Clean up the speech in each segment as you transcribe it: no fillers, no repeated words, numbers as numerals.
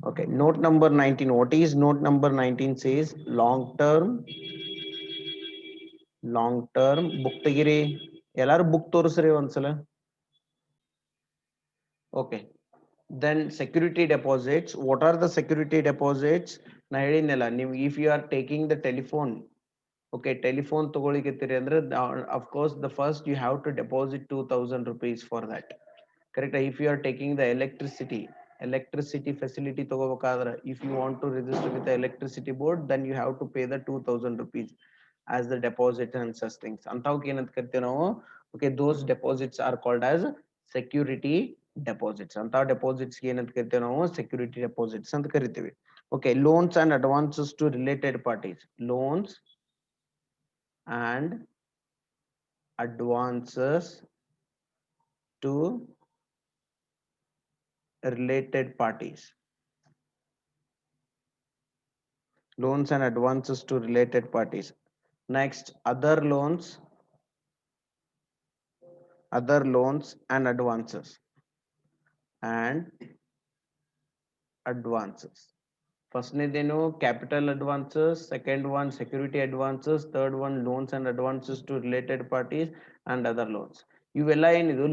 Okay, note number 19. What is note number 19 says? Long term book ತೆಗಿರಿ ಎಲ್ಲಾರು book ತೋರಿಸ್ರಿ ಒಂದ್ಸಲ. Okay, then security deposits. What are the security deposits? ನಾ ಹೇಳಿದ್ನಲ್ಲ ನೀವು if you are taking the telephone, okay, telephone ತಗೊಳ್ಳಿಕತ್ತೀರಿ ಅಂದ್ರೆ of course the first you have to deposit 2000 rupees for that. Correct. If you are taking the electricity facility ತಗೋಬೇಕಾದ್ರೆ if you want to register with the electricity board, then you have to pay the 2000 rupees as the deposit and such things. ಅಂತವಕ್ಕೆ ಏನಂತ ಕರಿತೀವಿ ನಾವು? Okay, those deposits are called as security deposits. ಅಂತ deposits ಏನಂತ ಕರಿತೀವಿ ನಾವು? Security deposits ಅಂತ ಕರಿತೀವಿ. Okay, loans and advances to related parties. Loans and advances to related parties. Loans and advances to related parties. Next, other loans and advances. First ನೇದೇನು capital advances, second one security advances, third one loans and advances to related parties and other loans. ಇವೆಲ್ಲ ಏನಿದು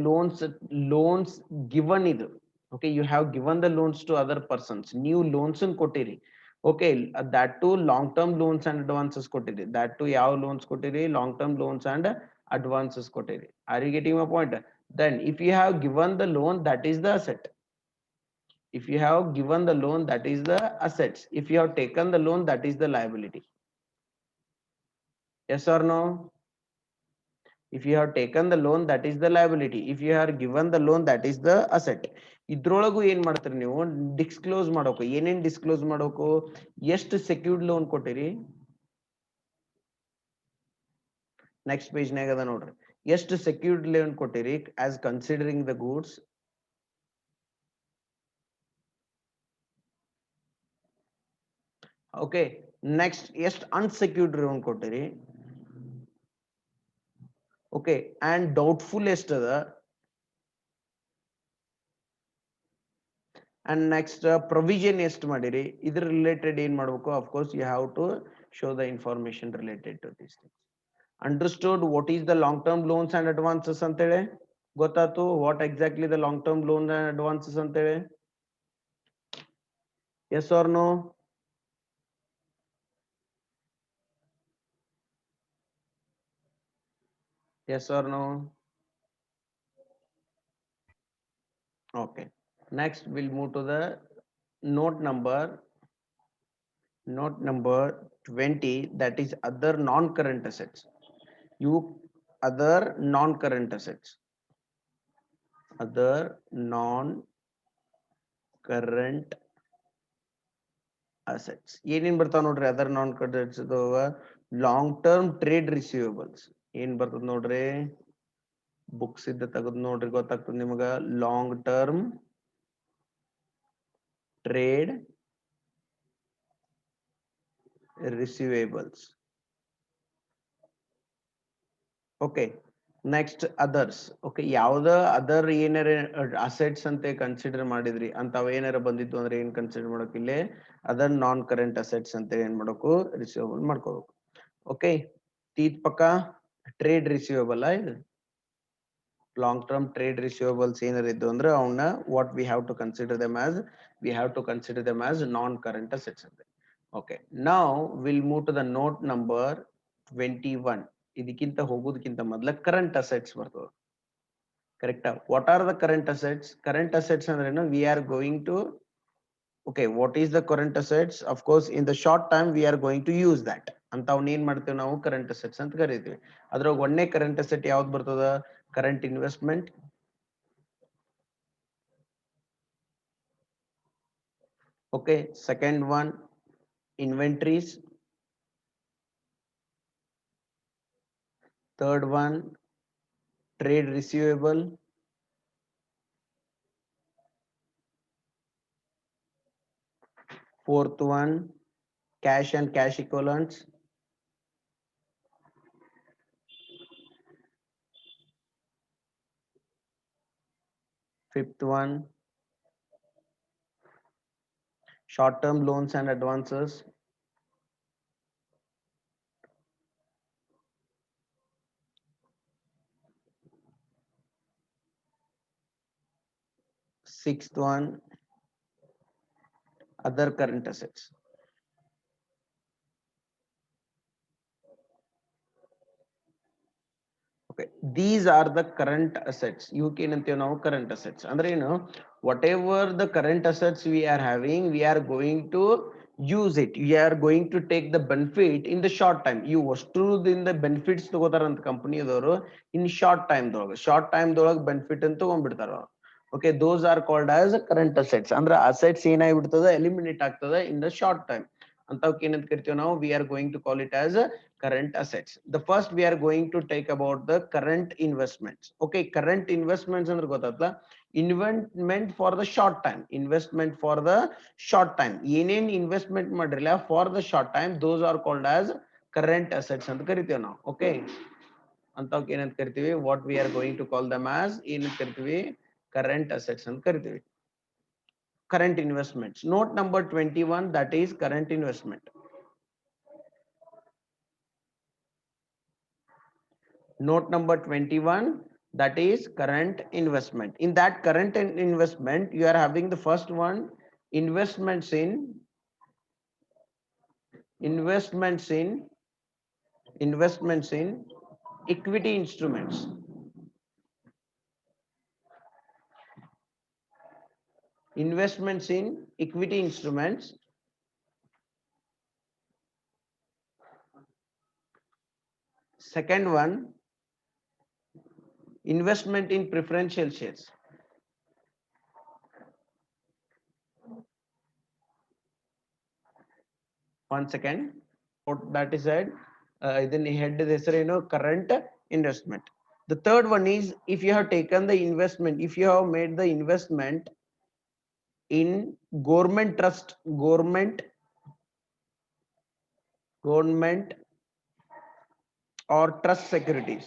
loans given ಇದು. Okay, you have given the loans to other persons. ನೀವು loans ಕೊಟ್ಟಿರಿ. Okay, that too long term loans and advances ಕೊಟ್ಟಿರಿ. That too ಯಾವ loans ಕೊಟ್ಟಿರಿ? Long term loans and advances ಕೊಟ್ಟಿರಿ. Are you getting my point? Then if you have given the loan, that is the asset. If you have given the loan, that is the assets. If you have taken the loan, that is the liability. Yes or no? If you have taken the loan, that is the liability. If you have given the loan, that is the asset. ಇದ್ರೊಳಗು ಏನ್ ಮಾಡ್ತೀರಿ ನೀವು? Disclose ಮಾಡಬೇಕು. ಏನೇನ್ disclose ಮಾಡಬೇಕು? ಎಷ್ಟು secured loan ಕೊಟ್ಟಿರಿ? Next page ನಾಗ ಅದ ನೋಡ್ರಿ. ಎಷ್ಟು ಸೆಕ್ಯೂರ್ಡ್ ಲೋನ್ ಕೊಟ್ಟಿರಿ as considering the goods. Okay, next ಎಷ್ಟು unsecured loan ಕೊಟ್ಟಿರಿ? Okay, and doubtful ಎಷ್ಟದ? And next provision ಎಷ್ಟು ಮಾಡಿರಿ? ಇದ್ರ related ಏನ್ ಮಾಡಬೇಕು? Of course you have to show the information related to these things. Understood what is the long term loans and advances ಅಂತೇಳಿ? ಗೊತ್ತಾಯ್ತು what exactly the long term loans and advances ಅಂತೇಳಿ? Yes or no? Yes or no? Okay, next we'll move to the note number 20, that is other non-current assets. You other non-current assets, other non-current assets. ಏನೇನ್ ಬರ್ತಾವ ನೋಡ್ರಿ other non current long term trade receivables. ಏನ್ ಬರ್ತದ ನೋಡ್ರಿ? Books ಇದ್ದ ತೆಗೆದು ನೋಡ್ರಿ ಗೊತ್ತಾಗ್ತದ ನಿಮಗ. Long term trade receivables. Okay, next others. Okay, ಯಾವ್ದ ಅದರ್ ಏನಾರ ಅಸೆಟ್ಸ್ ಅಂತ ಕನ್ಸಿಡರ್ ಮಾಡಿದ್ರಿ ಅಂತಾವ ಏನಾರ ಬಂದಿತ್ತು ಅಂದ್ರೆ ಏನ್ ಕನ್ಸಿಡರ್ ಮಾಡಕ್ ಇಲ್ಲಿ ಅದರ್ ನಾನ್ ಕರೆಂಟ್ ಅಸೆಟ್ಸ್ ಅಂತ ಏನ್ ಮಾಡಬೇಕು? ರಿಸೀವೇಬಲ್ ಮಾಡ್ಕೋಬೇಕು. ಓಕೆ, ತೀತ್ ಪಕ್ಕ ಟ್ರೇಡ್ ರಿಸೀವೇಬಲ್ ಇದು ಲಾಂಗ್ ಟರ್ಮ್ ಟ್ರೇಡ್ ರಿಸೀವೇಬಲ್ಸ್ ಏನಾರ ಇದ್ದು ಅಂದ್ರೆ ಅವನ್ನ what we have to consider them as non current assets ಅಂತ. Okay, now will move to the note number 21. ಇದಕ್ಕಿಂತ ಹೋಗೋದಕ್ಕಿಂತ ಮೊದಲ ಕರೆಂಟ್ ಅಸೆಟ್ಸ್ ಬರ್ತದೆ. ಕರೆಕ್ಟಾ? What are the current assets? Current assets ಅಂದ್ರೇನು? We are going to okay, what is the current assets? Of course in the short time we are going to use that ಅಂತವನ್ನ ಏನ್ ಮಾಡ್ತೀವಿ ನಾವು? Current assets ಅಂತ ಕರಿತೀವಿ. ಅದ್ರಾಗ ಒಂದೇ current asset ಯಾವ್ದು ಬರ್ತದ? Current investment. Okay, second one inventories, third one trade receivable, fourth one cash and cash equivalents, fifth one short term loans and advances. Sixth one, other current assets. Okay, these are the current assets. You can now current assets. Andre, whatever the current assets we are having, we are going to use it. We are going to take the benefit in the short time. You was true in the benefits the company in short time benefit and okay, those are called as current assets. Andre assets eliminate in the short time. Now we are going to call it as a current assets. The first we are going to take about the current investments. Okay, current investments ಅಂದ್ರೆ ಗೊತ್ತಾಯ್ತಲ್ಲ, investment for the short time, investment for the short time. ಏನೇನ್ investment ಮಾಡಿರಲ್ಲ for the short time, those are called as current assets ಅಂತ ಕರಿತೀವಿ ನಾವು. Okay, ಅಂತವಕ್ಕೆ ಏನಂತ ಕರಿತೀವಿ, what we are going to call them as ಏನಂತ ಕರಿತೀವಿ, current assets ಅಂತ ಕರಿತೀವಿ. Current investments. Note number 21, that is current investment. Note number 21, that is current investment. In that current investment, you are having the first one, investments in equity instruments. Investments in equity instruments. Second one, investment in preferential shares. One second. What that is said, then head this current investment. The third one is, if you have taken the investment, if you have made the investment in government trust, government or trust securities,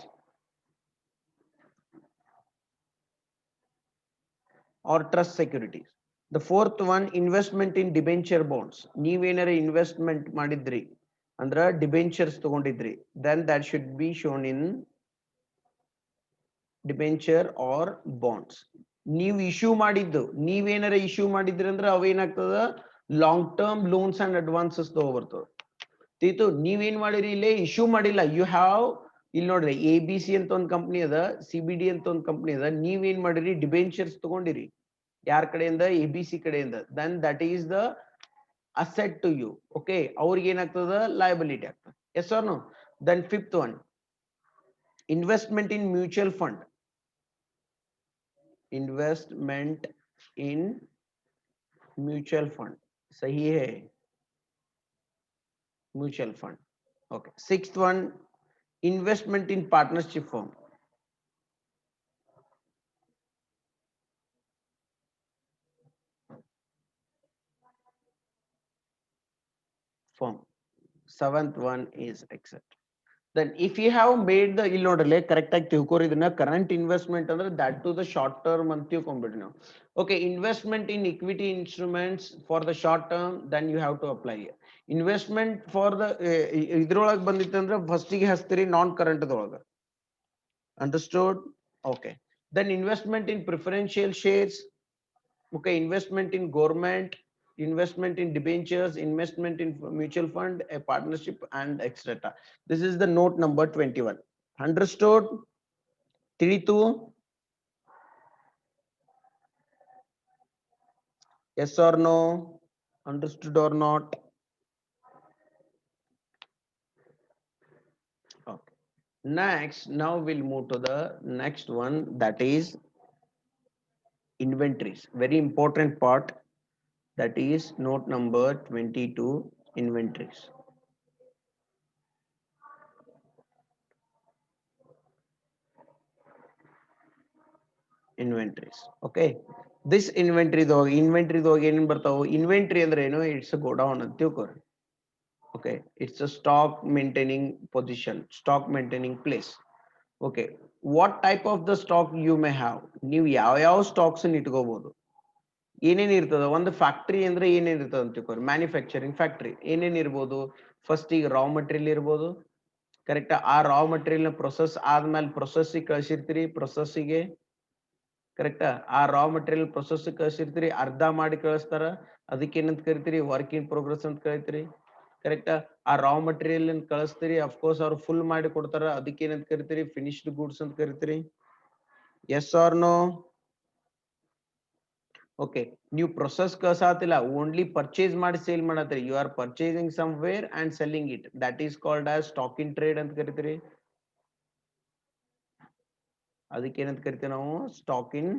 The fourth one, investment in debenture bonds. ನೀವೇನಾರ investment ಮಾಡಿದ್ರಿ ಅಂದ್ರೆ debentures ತಗೊಂಡಿದ್ರಿ, then that should be shown in debenture or bonds. ನೀವು issue ಮಾಡಿದ್ದು, ನೀವೇನಾರ issue ಮಾಡಿದ್ರಿ ಅಂದ್ರೆ ಅವೇನಾಗ್ತದ, long term loans and advances ತಗೋಬರ್ತದೆ. ತೀತು ನೀವೇನ್ ಮಾಡಿರಿ, ಇಲ್ಲೇ ಇಶ್ಯೂ ಮಾಡಿಲ್ಲ, ಯು ಹ್ಯಾವ್, ಇಲ್ಲಿ ನೋಡ್ರಿ ಎ ಬಿ ಸಿ ಅಂತ ಒಂದು ಕಂಪ್ನಿ ಅದ, ಸಿ ಬಿ ಡಿ ಅಂತ ಒಂದು ಕಂಪ್ನಿ ಅದ, ನೀವೇನ್ ಮಾಡಿರಿ, ಡಿಬೆಂಚರ್ಸ್ ತಗೊಂಡಿರಿ ಯಾರ ಕಡೆಯಿಂದ, ಎ ಬಿ ಸಿ ಕಡೆಯಿಂದ, then that is the asset to you. Okay, ಅವ್ರಿಗೆ ಏನಾಗ್ತದ, ಲಯಬಿಲಿಟಿ ಆಗ್ತದೆ. Yes or no? Then fifth one, investment in mutual fund. Investment in mutual fund, सही है, mutual fund. Okay, sixth one, investment in partnership firm. Seventh one is exit. Then if you have made the ಇಲ್ಲಿ ನೋಡ್ರಲ್ಲ correct ಆಗಿ ತಿಳ್ಕೋರಿ, ಇದನ್ನ current investment ಅಂದ್ರೆ that to the short term ಅಂತ ತಿಳ್ಕೊಂಡ್ಬಿಡ್ರಿ ನಾವು. Okay, investment in equity instruments for the short term, then you have to apply. Investment for the ಇದ್ರೊಳಗೆ ಬಂದಿತ್ತಂದ್ರೆ ಫಸ್ಟಿಗೆ ಹಚ್ತೀರಿ ನಾನ್ ಕರೆಂಟ್ ದೊಳಗೆ. Understood? Okay. Then investment in preferential shares. Okay, investment in government, investment in debentures, investment in mutual fund, a partnership, and etc. This is the note number 21. Understood? Tiritu? Yes or no? Understood or not? Okay. Next, now we'll move to the next one, that is inventories. Very important part. That is note number 22, inventories. Inventories. Okay, this inventory dog ಏನೇನ್ ಬರ್ತಾವು, inventory ಅಂದ್ರೆ ಏನು, it's a go down ಅಂತ ತಿಳ್ಕೊರಿ. Okay, it's a stock maintaining position, stock maintaining place. Okay, what type of the stock you may have, ನೀವು ಯಾವ stocks ಇಟ್ಕೋಬಹುದು. ಏನೇನ್ ಇರ್ತದ ಒಂದು ಫ್ಯಾಕ್ಟ್ರಿ ಅಂದ್ರೆ ಏನೇನ್ ಇರ್ತದ ಅಂತ ತಿಳ್ಕೊರಿ ಮ್ಯಾನುಫ್ಯಾಕ್ಚರಿಂಗ್ ಫ್ಯಾಕ್ಟ್ರಿ ಏನೇನ್ ಇರ್ಬೋದು ಫಸ್ಟ್ ಈಗ ರಾ ಮಟೀರಿಯಲ್ ಇರ್ಬೋದು ಕರೆಕ್ಟ್ ಆ ರಾ ಮಟೀರಿಯಲ್ ನ ಪ್ರೊಸೆಸ್ ಆದ್ಮೇಲೆ ಪ್ರೊಸೆಸ್ಸಿಗೆ ಕಳ್ಸಿರ್ತೀರಿ ಪ್ರೊಸೆಸ್ಸಿಗೆ ಕರೆಕ್ಟ್ ಆ ರಾ ಮಟೀರಿಯಲ್ ಪ್ರೊಸೆಸ್ ಕಳ್ಸಿರ್ತೀರಿ ಅರ್ಧ ಮಾಡಿ ಕಳಿಸ್ತಾರ ಅದಕ್ಕೆ ಏನಂತ ಕರಿತೀರಿ ವರ್ಕ್ ಇನ್ ಪ್ರೋಗ್ರೆಸ್ ಅಂತ ಕರಿತೀರಿ ಕರೆಕ್ಟ್ ಆ ರಾ ಮಟೀರಿಯಲ್ ಕಳಿಸ್ತೀರಿ ಅಫ್ಕೋರ್ಸ್ ಅವ್ರು ಫುಲ್ ಮಾಡಿ ಕೊಡ್ತಾರ ಅದಕ್ಕೆ ಏನಂತ ಕರಿತೀರಿ ಫಿನಿಶ್ಡ್ ಗೂಡ್ಸ್ ಅಂತ ಕರಿತೀರಿ ಎಸ್ ಆರ್ ನೋ ಓಕೆ ನೀವು ಪ್ರೊಸೆಸ್ ಕಳ್ಸಾತಿಲ್ಲ ಓನ್ಲಿ ಪರ್ಚೇಸ್ ಮಾಡಿ ಸೇಲ್ ಮಾಡತ್ತೀರಿ you are purchasing somewhere and selling it that is called as stock in trade ಅಂತ ಕರಿತೀರಿ ಅದಕ್ಕೆ ಏನಂತ ಕರಿತೀವಿ ನಾವು ಸ್ಟಾಕ್ ಇನ್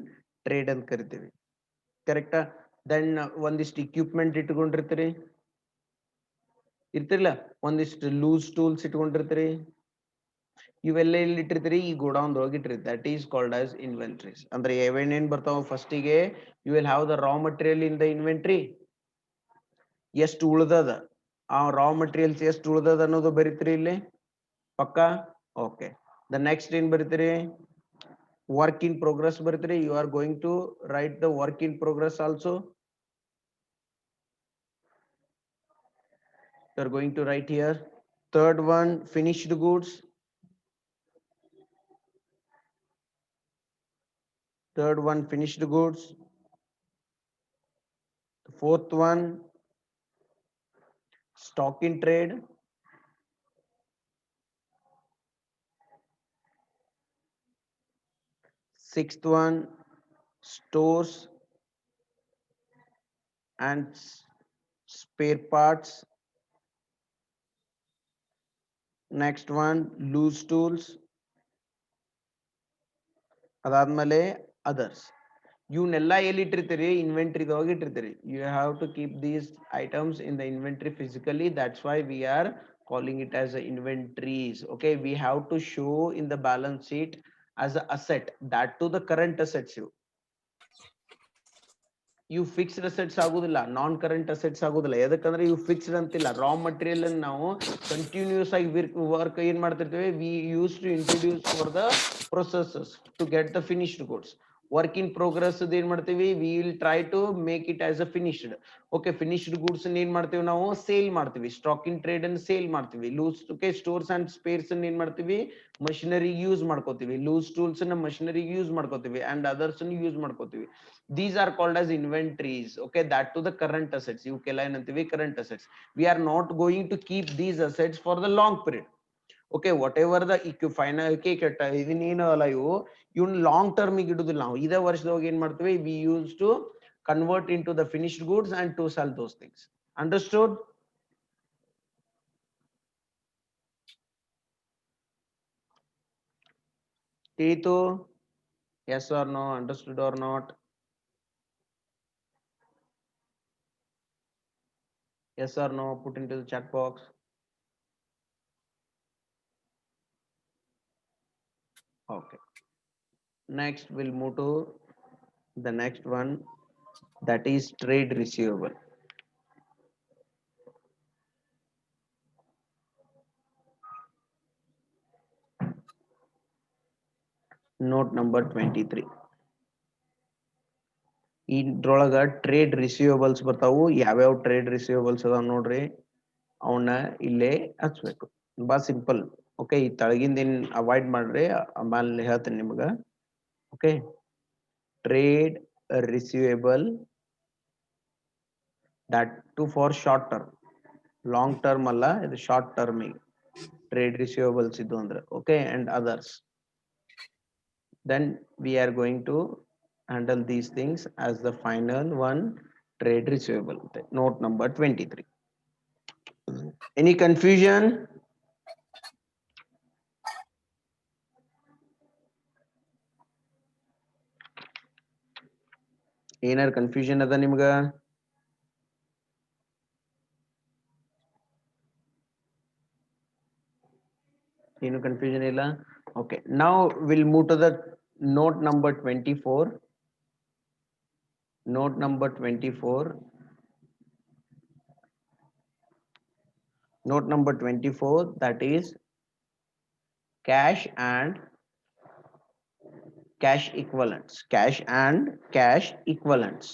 ಟ್ರೇಡ್ ಅಂತ ಕರಿತೀವಿ ಕರೆಕ್ಟಾ ದೆನ್ ಒಂದಿಷ್ಟು ಇಕ್ವಿಪ್ಮೆಂಟ್ ಇಟ್ಕೊಂಡಿರ್ತೀರಿ ಇರ್ತಿರ್ಲ ಒಂದಿಷ್ಟು ಲೂಸ್ ಟೂಲ್ಸ್ ಇಟ್ಕೊಂಡಿರ್ತೀರಿ ಇವೆಲ್ಲ ಎಲ್ಲಿ ಇಟ್ಟಿರ್ತೀರಿ ಈ ಗೋಡೌನ್ ಒಳಗೆ ಇಟ್ಟಿರ್ತೀರಿ that is called as inventories ಅಂದ್ರೆ ಏನೇನ್ ಬರ್ತಾವ ಫಸ್ಟಿಗೆ you will have the raw material in the inventory ಎಷ್ಟು ಉಳ್ದದ ಆ ರಾ ಮಟೀರಿಯಲ್ಸ್ ಎಷ್ಟು ಉಳ್ದದ ಅನ್ನೋದು ಬರೀತೀರಿ ಇಲ್ಲಿ ಪಕ್ಕಾ ಓಕೆ ದ ನೆಕ್ಸ್ಟ್ ಏನ್ ಬರೀತೀರಿ work in progress ಬರೀತೀರಿ you are going to write the work in progress also you are going to write here third one finished goods third one finished goods the fourth one stock in trade sixth one stores and spare parts next one loose tools ಅದಾದ್ಮೇಲೆ others ಇವನ್ನೆಲ್ಲ ಎಲ್ಲಿ ಇಟ್ಟಿರ್ತೀರಿ ಇನ್ವೆಂಟ್ರಿದೊಳಗೆ ಇಟ್ಟಿರ್ತೀರಿ you have to keep these items in the inventory physically that's why we are calling it as a inventories okay we have to show in the balance sheet as a asset that to the current assets ಇವು fixed assets ಆಗುದಿಲ್ಲ ನಾನ್ current assets ಆಗುದಿಲ್ಲ ಯಾಕಂದ್ರೆ ಇವು fixed ಅಂತಿಲ್ಲ raw material ಅನ್ನು ನಾವು continuous ಆಗಿ work ಏನ್ ಮಾಡ್ತಿರ್ತೀವಿ we use to introduce for the processes to get the finished goods work in progress ಏನ್ ಮಾಡ್ತೀವಿ we will try to make it as a finished okay finished goods ಏನ್ ಮಾಡ್ತೀವಿ ನಾವು ಸೇಲ್ ಮಾಡ್ತೀವಿ ಸ್ಟಾಕ್ ಇನ್ ಟ್ರೇಡ್ ಅನ್ನು sale ಮಾಡ್ತೀವಿ loose okay stores and spares ಏನ್ ಮಾಡ್ತೀವಿ ಮಷಿನರಿ ಯೂಸ್ ಮಾಡ್ಕೋತೀವಿ ಲೂಸ್ ಟೂಲ್ಸ್ ಅನ್ನ ಮಷಿನರಿ ಯೂಸ್ ಮಾಡ್ಕೋತೀವಿ ಅಂಡ್ ಅದರ್ಸ್ ಯೂಸ್ ಮಾಡ್ಕೋತೀವಿ these are called as inventories okay that to the current assets you kela ಏನಂತೀವಿ current assets we are not going to keep these assets for the long period okay whatever the final ಇದನ್ನೇನಲ್ಲ ಇವ್ನ long term ಇಡುದಿಲ್ಲ ನಾವು ಇದೇ ವರ್ಷದೊಳಗೆ ಏನ್ ಮಾಡ್ತೀವಿ we used to convert into the finished goods and to sell those things understood Tito yes or no understood or not yes or no put into the chat box okay next we'll move to the next one that is trade receivable note number 23 ಇದ್ರೊಳಗ trade receivables ಬರ್ತಾವು ಯಾವ್ಯಾವ trade receivables ಅದಾವ ನೋಡ್ರಿ ಅವನ್ನ ಇಲ್ಲೇ ಹಚ್ಬೇಕು ಬಾ simple okay ಈ ತಳಗಿಂದ ಏನ್ ಅವಾಯ್ಡ್ ಮಾಡ್ರಿ ಆಮೇಲೆ ಹೇಳ್ತೇನೆ ನಿಮ್ಗ okay trade receivable that to for short term long term ಅಲ್ಲ ಇದು ಶಾರ್ಟ್ ಟರ್ಮ್ ಟ್ರೇಡ್ ರಿಸೀವಬಲ್ಸ್ ಇದು ಅಂದ್ರೆ okay and others then we are going to handle these things as the final one trade receivable note number 23 any confusion ಏನಾರ confusion ಅದ ನಿಮ್ಗ ಏನು confusion ಇಲ್ಲ okay now we'll move to the note number 24 note number 24 note number 24 that is cash and cash equivalents cash and cash equivalents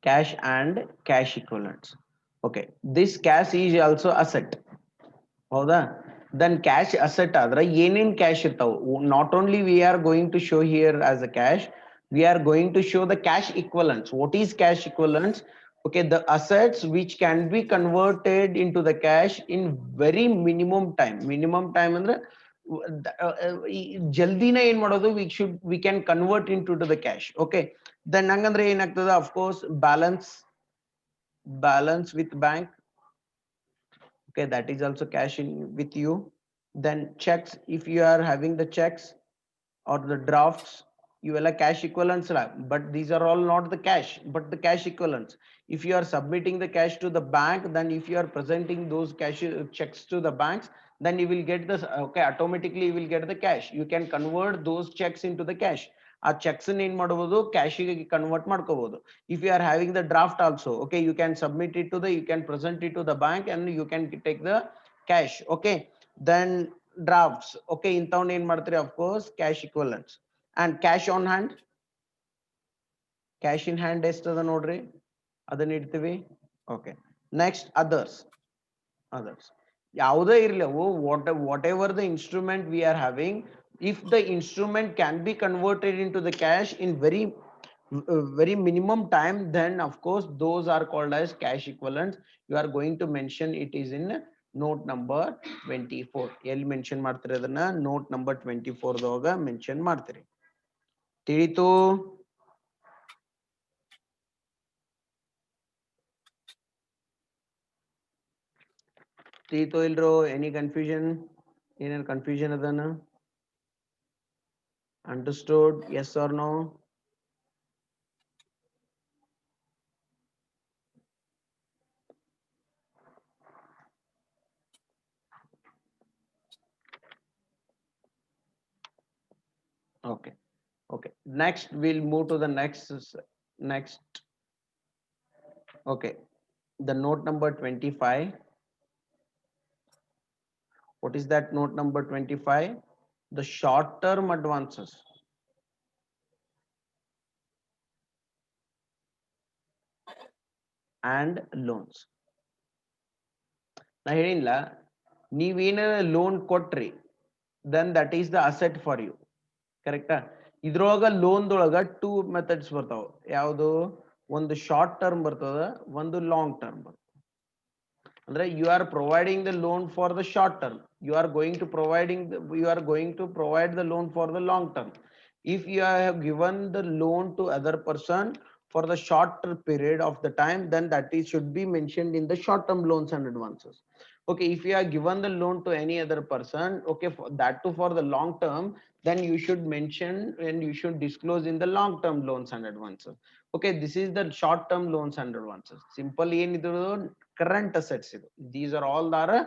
cash and cash equivalents. Okay, this cash is also asset. ಹೌದಾ? Then cash asset ಆದ್ರೆ ಏನೇನ್ cash ಇರ್ತಾವ? Not only we are going to show here as a cash, we are going to show the cash equivalents. What is cash equivalents? Okay, the assets which can be converted into the cash in very minimum time. Minimum time ಅಂದ್ರೆ ಜಲ್ದಿನ ಏನ್ ಮಾಡೋದು, we can convert into the cash. Okay, then ಹಂಗಂದ್ರೆ ಏನಾಗ್ತದ? Of course balance with bank. Okay, that is also cash in with you. Then checks, if you are having the checks or the drafts, you will have cash equivalents, but these are all not the cash but the cash equivalents. If you are submitting the cash to the bank, then if you are presenting those cash checks to the banks, then you will get this. Okay, automatically you will get the cash. You can convert those checks into the cash. ಆ cheques ಏನ್ ಮಾಡಬಹುದು, ಕ್ಯಾಶಿಗೆ convert ಮಾಡ್ಕೋಬಹುದು. If you are having the draft also, okay, you can submit it to the, you can present it to the bank and you can take the cash. Okay, then drafts, okay, ಇಂಥವ್ನ ಏನ್ ಮಾಡ್ತೀರಿ? Of course cash equivalents. And cash on hand, cash in hand ಎಷ್ಟದ ನೋಡ್ರಿ, ಅದನ್ನ ಇಡ್ತೀವಿ. Okay, next others ಯಾವುದೇ ಇರಲಿ ಅವು, whatever the instrument we are having, if the instrument can be converted into the cash in very minimum time, then of course those are called as cash equivalents. You are going to mention it is in note number 24. ಎಲ್ಲಿ mention ಮಾಡ್ತೀರಿ ಅದನ್ನ? Note number 24 ದಾಗ mention ಮಾಡ್ತೀರಿ. ತಿಳಿತು? ತಿಳಿತು ಇಲ್ರೋ? Any confusion? ಏನೇನು confusion ಅದನ್ನ? Understood? Yes or no? Okay, okay, next we'll move to the next. Okay, the note number 25. What is that note number 25? The short term advances and loans. ನಾ ಹೇಳಿಲ್ಲ, ನೀವೇನಾರ loan ಕೊಟ್ರಿ, then that is the asset for you. ಕರೆಕ್ಟಾ? ಇದ್ರೊಳಗ ಲೋನ್ದೊಳಗ 2 methods ಬರ್ತಾವ. ಯಾವುದು? ಒಂದು short term ಬರ್ತದ, ಒಂದು ಲಾಂಗ್ ಟರ್ಮ್ ಬರ್ತದ. ಅಂದ್ರೆ you are providing the loan for the short term, you are going to provide the loan for the long term. If you have given the loan to other person for the shorter period of the time, then that is should be mentioned in the short term loans and advances. Okay, if you have given the loan to any other person, okay, for that too for the long term, then you should mention and you should disclose in the long term loans and advances. Okay, this is the short term loans and advances. Simple ಏನಿದ್ರು current assets ಇದು. These are all the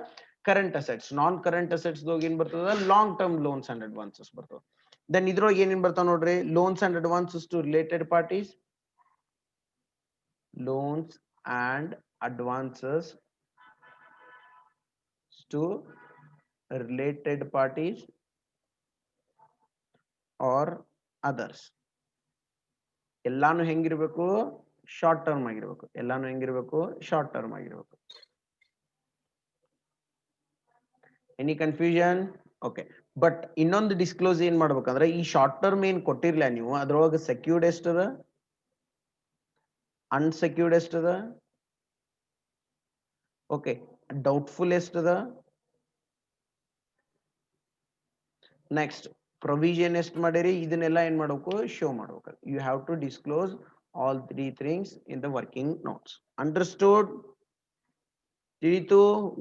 current assets. Non current assets ದೋಗ ಏನ್ ಬರ್ತದ? long term loans and advances ಬರ್ತದ. Then ಇದ್ರೊಳಗೆ ಏನೇನ್ ಬರ್ತಾವ ನೋಡ್ರಿ? loans and advances to related parties, loans and advances to related parties or others. ಎಲ್ಲಾನು ಹೆಂಗಿರ್ಬೇಕು? ಶಾರ್ಟ್ ಟರ್ಮ್ ಆಗಿರ್ಬೇಕು. ಎಲ್ಲಾನು ಹೆಂಗಿರ್ಬೇಕು? ಶಾರ್ಟ್ ಟರ್ಮ್ ಆಗಿರ್ಬೇಕು. Any confusion? ಓಕೆ, ಬಟ್ ಇನ್ನೊಂದು ಡಿಸ್ಕ್ಲೋಸ್ ಏನ್ ಮಾಡ್ಬೇಕಂದ್ರೆ, ಈ ಶಾರ್ಟ್ ಟರ್ಮ್ ಏನ್ ಕೊಟ್ಟಿರ್ಲಿಲ್ಲ ನೀವು, ಅದ್ರೊಳಗೆ ಸೆಕ್ಯೂರ್ಡ್ ಎಷ್ಟದ, ಅನ್ಸೆಕ್ಯೂರ್ಡ್ ಎಷ್ಟದ, ಓಕೆ, ಡೌಟ್ಫುಲ್ ಎಷ್ಟದ, ನೆಕ್ಸ್ಟ್ ಪ್ರೊವಿಷನ್ ಎಷ್ಟು ಮಾಡಿರಿ, ಇದನ್ನೆಲ್ಲ ಏನ್ ಮಾಡ್ಬೇಕು? ಶೋ ಮಾಡ್ಬೇಕು. You have to disclose all 3 things in the working notes. Understood? ತಿಳಿತು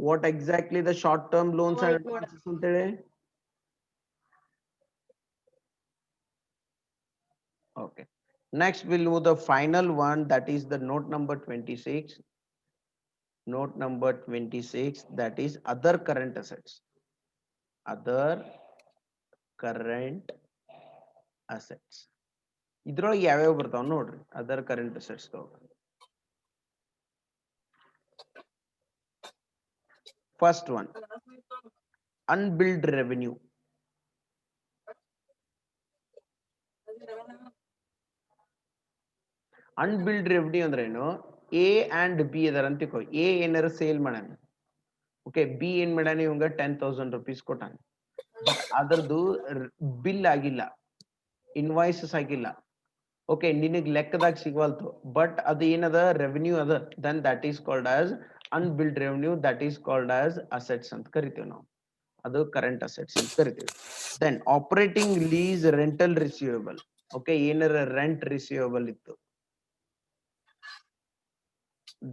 what exactly the short term loans and advances ಅಂತೇಳಿ? Okay, next we'll move the final one, that is the note number 26. Note number 26, that is other current assets. Other current assets. ಇದ್ರೊಳಗೆ ಯಾವ್ಯಾವ ಬರ್ತಾವ ನೋಡ್ರಿ other current assets. First one, unbilled revenue. Unbilled revenue ಅಂದ್ರೆ ಏನು? A and B ಅದರ ಅಂತಿಕೋ. A ಏನಾರ sale ಮಾಡ್ಯಾನ, ಓಕೆ, ಬಿ ಏನ್ ಮಾಡ್ಯಾನ, ಇವಂಗ 10,000 rupees ಕೊಟ್ಟಾನ, ಬಟ್ ಅದರದ್ದು ಬಿಲ್ ಆಗಿಲ್ಲ, ಇನ್ವಾಯ್ಸಸ್ ಆಗಿಲ್ಲ, ಓಕೆ, ನಿನಗ್ ಲೆಕ್ಕದಾಗ ಸಿಗವಲ್ತು, ಬಟ್ ಅದು ಏನದ ರೆವೆನ್ಯೂ ಅದ, then that is called as unbilled revenue, that is called as assets ಅಂತ ಕರಿತೀವಿ ನಾವು, ಅದು ಕರೆಂಟ್ ಅಸೆಟ್ಸ್ ಅಂತ ಕರಿತೀವಿ. Then operating lease rental receivable, okay, ಏನಾರ ರೆಂಟ್ ರಿಸೀವೇಬಲ್ ಇತ್ತು,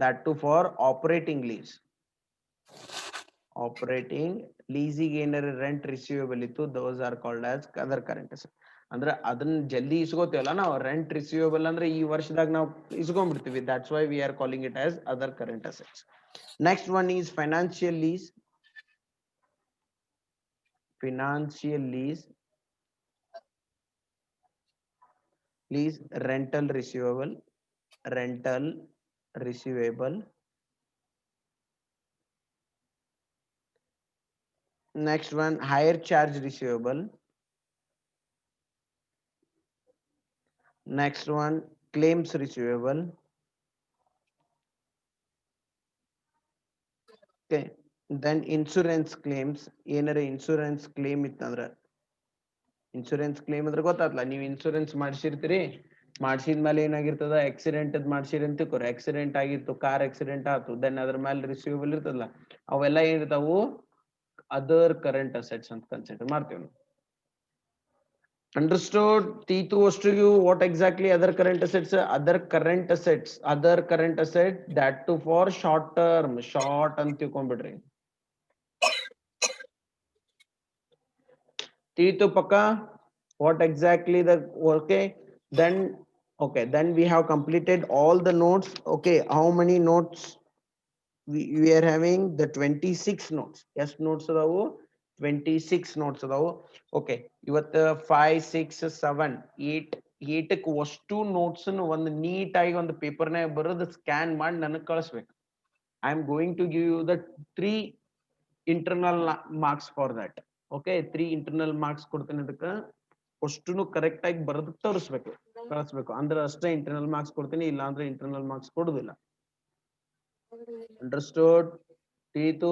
that too for operating lease. Operating leasing ಏನಾರ ರೆಂಟ್ ರಿಸೀವೇಬಲ್ ಇತ್ತು, those are called as other current assets. ಅಂದ್ರೆ ಅದನ್ನ ಜಲ್ದಿ ಇಸ್ಕೋತೀವಲ್ಲ ನಾವು, ರೆಂಟ್ ರಿಸೀವೇಬಲ್ ಅಂದ್ರೆ ಈ ವರ್ಷದಾಗ ನಾವು ಇಸ್ಕೊಂಡ್ಬಿಡ್ತೀವಿ, that's why we are calling it as other current assets. Next one is financial lease. Financial lease, lease rental receivable, rental receivable. Next one, hire charge receivable. Next one, claims receivable. Okay, then insurance claims. ಏನಾರ insurance claim ಇತ್ತಂದ್ರ, insurance claim ಅಂದ್ರೆ ಗೊತ್ತಾಗ್ತಲ್ಲ, ನೀವು insurance ಮಾಡ್ಸಿರ್ತೀರಿ, ಮಾಡ್ಸಿದ್ಮೇಲೆ ಏನಾಗಿರ್ತದ, accident ಮಾಡ್ಸಿರಿ ಅಂತ ತಿಳ್ಕೊರಿ, accident ಆಗಿತ್ತು, car accident ಆಯ್ತು, then ಅದ್ರ ಮೇಲೆ ರಿಸೀವಬಲ್ ಇರ್ತದಲ್ಲ, ಅವೆಲ್ಲ ಏನಿರ್ತಾವು ಅದರ್ ಕರೆಂಟ್ ಅಸೆಟ್ಸ್ ಅಂತ ಕನ್ಸಿಡರ್ ಮಾಡ್ತೀವಿ. Understood? T2 was to you what exactly other current assets? Other current assets, other current asset, that too for short term, short ಅಂತ ತಿಳ್ಕೊಂಡ್ಬಿಡ್ರಿ. T2 paka, what exactly the, okay, then okay, then we have completed all the notes. Okay, how many notes we are having? The 26 notes. Yes, notes adavu 26 notes adavu. Okay, ಇವತ್ತು 5 6 7 8 8ಕ್ಕೆ ಅಷ್ಟು notes ಒಂದು neat ಆಗಿ ಒಂದು paper ನಾಗ ಬರೋದು scan ಮಾಡಿ ನನಗೆ ಕಳಿಸ್ಬೇಕು. I am going to give you the 3 internal marks for that. Okay, 3 internal marks ಕೊಡ್ತೀನಿ, ಅದಕ್ಕೆ ಅಷ್ಟುನು ಕರೆಕ್ಟ್ ಆಗಿ ಬರೆದು ತೋರಿಸ್ಬೇಕು, ಕಳಿಸ್ಬೇಕು, ಅಂದ್ರೆ ಅಷ್ಟೇ ಇಂಟರ್ನಲ್ ಮಾರ್ಕ್ಸ್ ಕೊಡ್ತೀನಿ, ಇಲ್ಲ ಅಂದ್ರೆ ಇಂಟರ್ನಲ್ ಮಾರ್ಕ್ಸ್ ಕೊಡುದಿಲ್ಲ. Understood? T2?